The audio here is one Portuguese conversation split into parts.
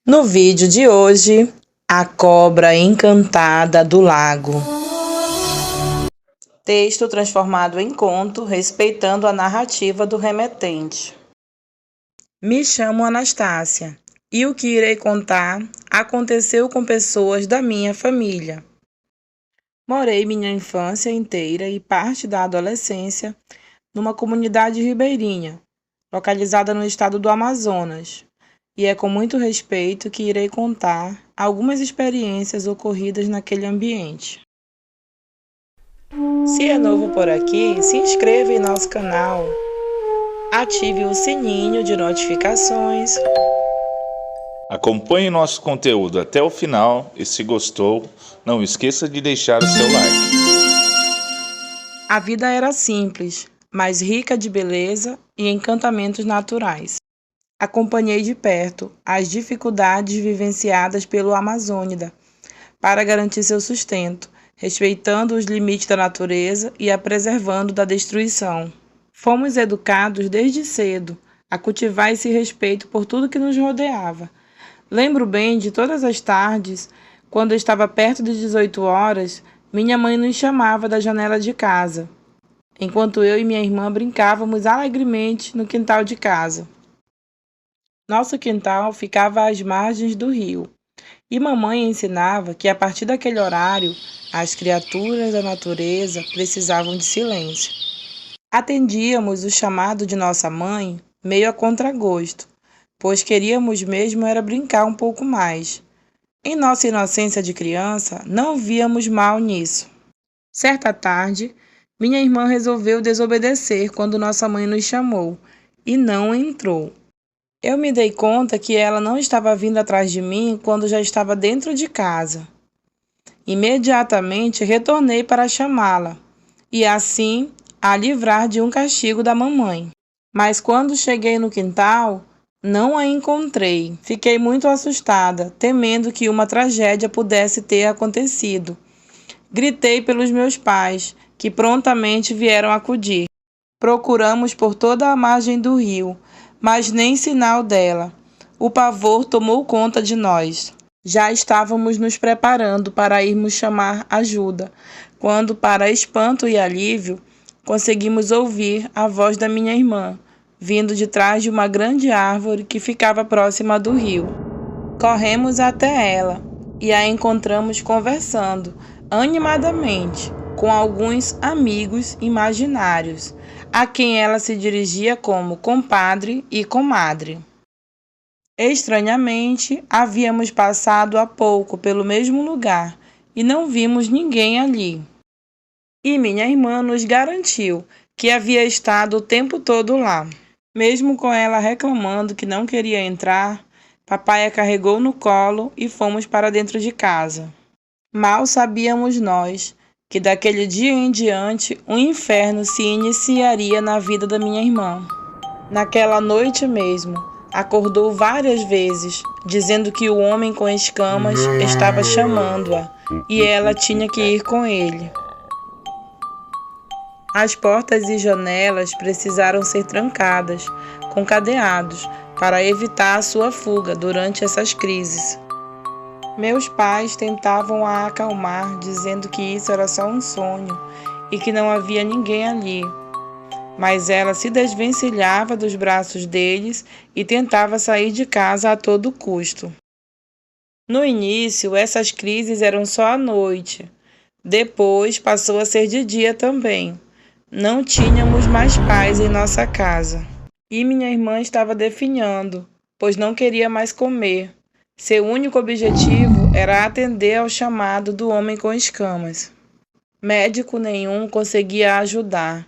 No vídeo de hoje, a cobra encantada do lago. Texto transformado em conto, respeitando a narrativa do remetente. Me chamo Anastácia e o que irei contar aconteceu com pessoas da minha família. Morei minha infância inteira e parte da adolescência numa comunidade ribeirinha, localizada no estado do Amazonas. E é com muito respeito que irei contar algumas experiências ocorridas naquele ambiente. Se é novo por aqui, se inscreva em nosso canal, ative o sininho de notificações. Acompanhe nosso conteúdo até o final e se gostou, não esqueça de deixar o seu like. A vida era simples, mas rica de beleza e encantamentos naturais. Acompanhei de perto as dificuldades vivenciadas pelo amazônida para garantir seu sustento, respeitando os limites da natureza e a preservando da destruição. Fomos educados desde cedo a cultivar esse respeito por tudo que nos rodeava. Lembro bem de todas as tardes, quando eu estava perto de 18 horas, minha mãe nos chamava da janela de casa, enquanto eu e minha irmã brincávamos alegremente no quintal de casa. Nosso quintal ficava às margens do rio, e mamãe ensinava que a partir daquele horário, as criaturas da natureza precisavam de silêncio. Atendíamos o chamado de nossa mãe meio a contragosto, pois queríamos mesmo era brincar um pouco mais. Em nossa inocência de criança, não víamos mal nisso. Certa tarde, minha irmã resolveu desobedecer quando nossa mãe nos chamou, e não entrou. Eu me dei conta que ela não estava vindo atrás de mim quando já estava dentro de casa. Imediatamente retornei para chamá-la e assim a livrar de um castigo da mamãe. Mas quando cheguei no quintal, não a encontrei. Fiquei muito assustada, temendo que uma tragédia pudesse ter acontecido. Gritei pelos meus pais, que prontamente vieram acudir. Procuramos por toda a margem do rio, mas nem sinal dela. O pavor tomou conta de nós. Já estávamos nos preparando para irmos chamar ajuda, quando, para espanto e alívio, conseguimos ouvir a voz da minha irmã, vindo de trás de uma grande árvore que ficava próxima do rio. Corremos até ela e a encontramos conversando animadamente com alguns amigos imaginários, a quem ela se dirigia como compadre e comadre. Estranhamente, havíamos passado há pouco pelo mesmo lugar e não vimos ninguém ali. E minha irmã nos garantiu que havia estado o tempo todo lá. Mesmo com ela reclamando que não queria entrar, papai a carregou no colo e fomos para dentro de casa. Mal sabíamos nós que daquele dia em diante um inferno se iniciaria na vida da minha irmã. Naquela noite mesmo, acordou várias vezes, dizendo que o homem com escamas estava chamando-a e ela tinha que ir com ele. As portas e janelas precisaram ser trancadas com cadeados para evitar a sua fuga durante essas crises. Meus pais tentavam a acalmar, dizendo que isso era só um sonho e que não havia ninguém ali. Mas ela se desvencilhava dos braços deles e tentava sair de casa a todo custo. No início, essas crises eram só à noite. Depois, passou a ser de dia também. Não tínhamos mais paz em nossa casa. E minha irmã estava definhando, pois não queria mais comer. Seu único objetivo era atender ao chamado do homem com escamas. Médico nenhum conseguia ajudar.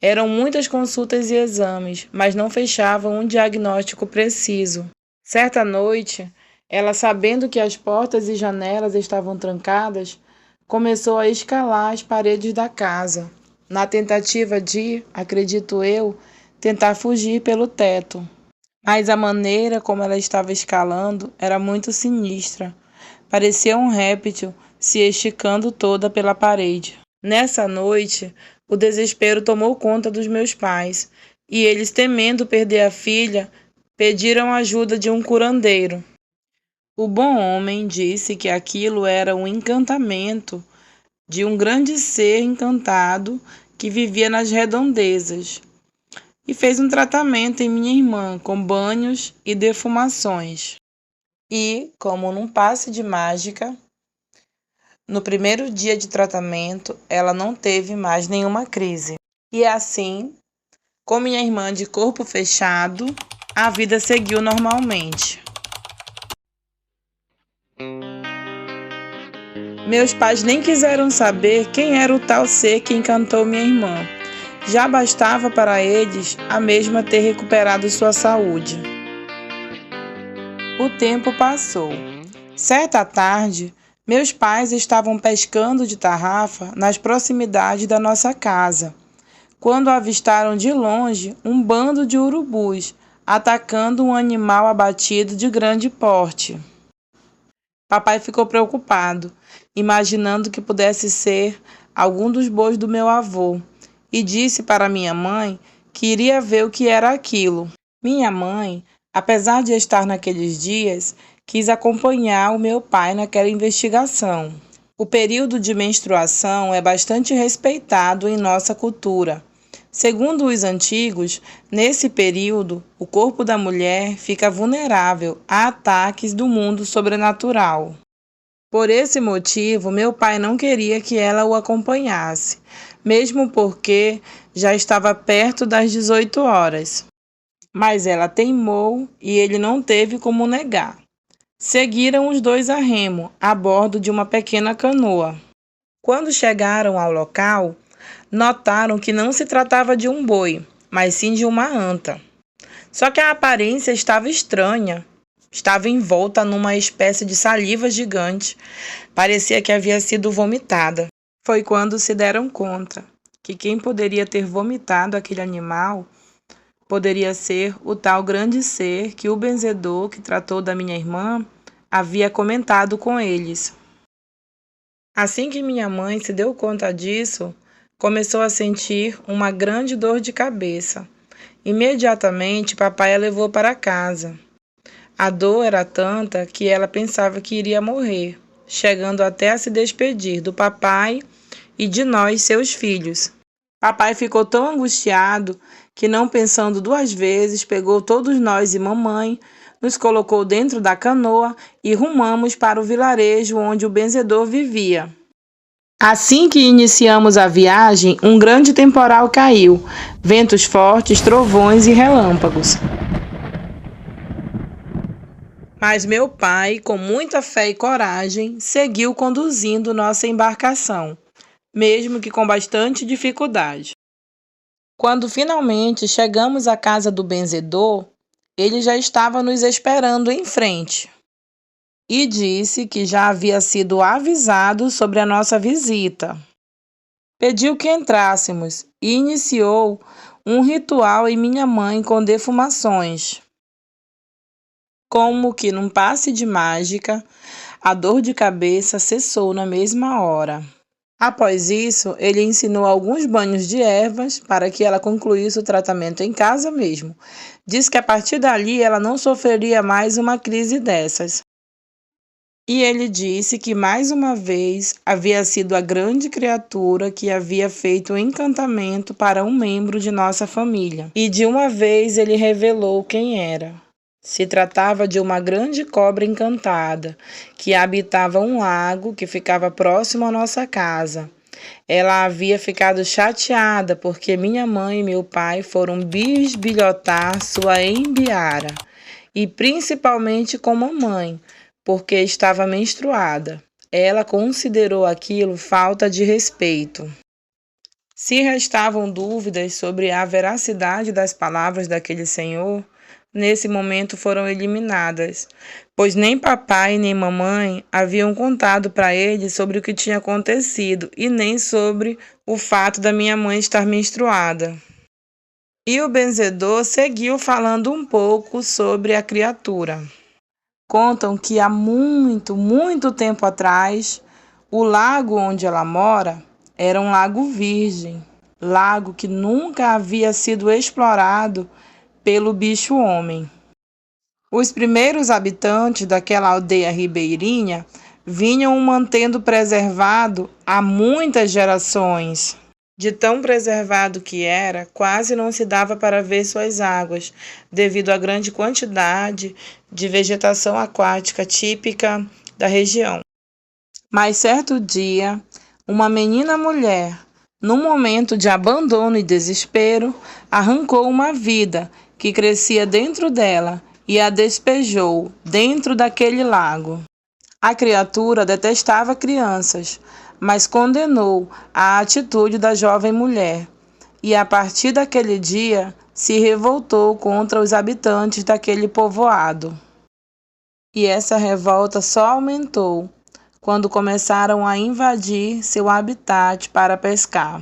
Eram muitas consultas e exames, mas não fechavam um diagnóstico preciso. Certa noite, ela, sabendo que as portas e janelas estavam trancadas, começou a escalar as paredes da casa, na tentativa de, acredito eu, tentar fugir pelo teto. Mas a maneira como ela estava escalando era muito sinistra. Parecia um réptil se esticando toda pela parede. Nessa noite, o desespero tomou conta dos meus pais, e eles, temendo perder a filha, pediram ajuda de um curandeiro. O bom homem disse que aquilo era um encantamento de um grande ser encantado que vivia nas redondezas, e fez um tratamento em minha irmã com banhos e defumações. E, como num passe de mágica, no primeiro dia de tratamento, ela não teve mais nenhuma crise. E assim, com minha irmã de corpo fechado, a vida seguiu normalmente. Meus pais nem quiseram saber quem era o tal ser que encantou minha irmã. Já bastava para eles a mesma ter recuperado sua saúde. O tempo passou. Certa tarde, meus pais estavam pescando de tarrafa nas proximidades da nossa casa, quando avistaram de longe um bando de urubus atacando um animal abatido de grande porte. Papai ficou preocupado, imaginando que pudesse ser algum dos bois do meu avô, e disse para minha mãe que iria ver o que era aquilo. Minha mãe, apesar de estar naqueles dias, quis acompanhar o meu pai naquela investigação. O período de menstruação é bastante respeitado em nossa cultura. Segundo os antigos, nesse período, o corpo da mulher fica vulnerável a ataques do mundo sobrenatural. Por esse motivo, meu pai não queria que ela o acompanhasse, mesmo porque já estava perto das 18 horas. Mas ela teimou e ele não teve como negar. Seguiram os dois a remo, a bordo de uma pequena canoa. Quando chegaram ao local, notaram que não se tratava de um boi, mas sim de uma anta. Só que a aparência estava estranha. Estava envolta numa espécie de saliva gigante. Parecia que havia sido vomitada. Foi quando se deram conta que quem poderia ter vomitado aquele animal poderia ser o tal grande ser que o benzedor que tratou da minha irmã havia comentado com eles. Assim que minha mãe se deu conta disso, começou a sentir uma grande dor de cabeça. Imediatamente, papai a levou para casa. A dor era tanta que ela pensava que iria morrer, chegando até a se despedir do papai e de nós, seus filhos. Papai ficou tão angustiado que, não pensando duas vezes, pegou todos nós e mamãe, nos colocou dentro da canoa e rumamos para o vilarejo onde o benzedor vivia. Assim que iniciamos a viagem, um grande temporal caiu, ventos fortes, trovões e relâmpagos. Mas meu pai, com muita fé e coragem, seguiu conduzindo nossa embarcação, mesmo que com bastante dificuldade. Quando finalmente chegamos à casa do benzedor, ele já estava nos esperando em frente e disse que já havia sido avisado sobre a nossa visita. Pediu que entrássemos e iniciou um ritual em minha mãe com defumações. Como que num passe de mágica, a dor de cabeça cessou na mesma hora. Após isso, ele ensinou alguns banhos de ervas para que ela concluísse o tratamento em casa mesmo. Disse que a partir dali ela não sofreria mais uma crise dessas. E ele disse que mais uma vez havia sido a grande criatura que havia feito o encantamento para um membro de nossa família. E de uma vez ele revelou quem era. Se tratava de uma grande cobra encantada, que habitava um lago que ficava próximo à nossa casa. Ela havia ficado chateada porque minha mãe e meu pai foram bisbilhotar sua embiara, e principalmente com mamãe, porque estava menstruada. Ela considerou aquilo falta de respeito. Se restavam dúvidas sobre a veracidade das palavras daquele senhor, nesse momento foram eliminadas, pois nem papai nem mamãe haviam contado para ele sobre o que tinha acontecido e nem sobre o fato da minha mãe estar menstruada. E o benzedor seguiu falando um pouco sobre a criatura. Contam que há muito tempo atrás, o lago onde ela mora era um lago virgem, lago que nunca havia sido explorado pelo bicho-homem. Os primeiros habitantes daquela aldeia ribeirinha vinham o mantendo preservado há muitas gerações. De tão preservado que era, quase não se dava para ver suas águas, devido à grande quantidade de vegetação aquática típica da região. Mas certo dia, uma menina mulher, num momento de abandono e desespero, arrancou uma vida que crescia dentro dela e a despejou dentro daquele lago. A criatura detestava crianças, mas condenou a atitude da jovem mulher, e a partir daquele dia se revoltou contra os habitantes daquele povoado. E essa revolta só aumentou quando começaram a invadir seu habitat para pescar.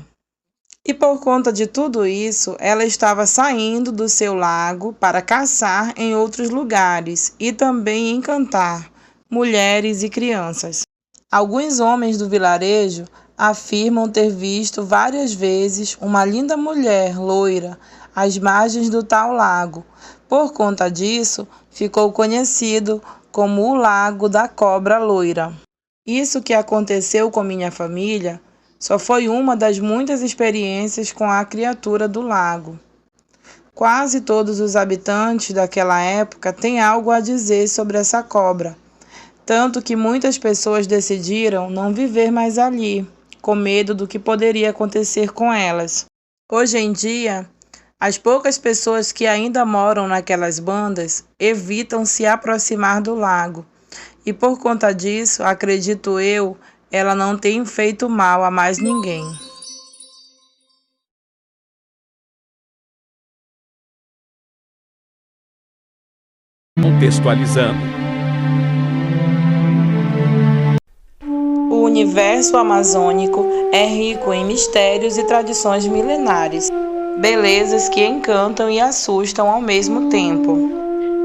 E por conta de tudo isso, ela estava saindo do seu lago para caçar em outros lugares e também encantar mulheres e crianças. Alguns homens do vilarejo afirmam ter visto várias vezes uma linda mulher loira às margens do tal lago. Por conta disso, ficou conhecido como o Lago da Cobra Loira. Isso que aconteceu com minha família só foi uma das muitas experiências com a criatura do lago. Quase todos os habitantes daquela época têm algo a dizer sobre essa cobra, tanto que muitas pessoas decidiram não viver mais ali, com medo do que poderia acontecer com elas. Hoje em dia, as poucas pessoas que ainda moram naquelas bandas evitam se aproximar do lago, e por conta disso, acredito eu, ela não tem feito mal a mais ninguém. Contextualizando. O universo amazônico é rico em mistérios e tradições milenares, belezas que encantam e assustam ao mesmo tempo.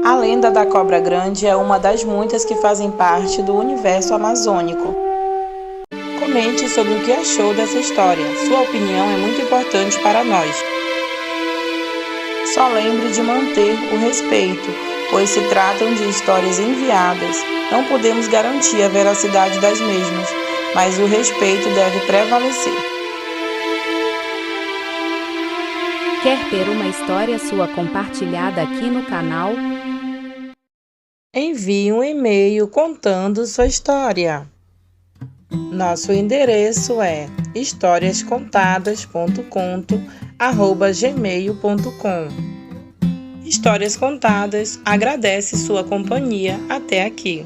A lenda da cobra grande é uma das muitas que fazem parte do universo amazônico. Comente sobre o que achou dessa história. Sua opinião é muito importante para nós. Só lembre de manter o respeito, pois se tratam de histórias enviadas. Não podemos garantir a veracidade das mesmas, mas o respeito deve prevalecer. Quer ter uma história sua compartilhada aqui no canal? Envie um e-mail contando sua história. Nosso endereço é historiascontadas.conto@gmail.com. Histórias Contadas agradece sua companhia até aqui.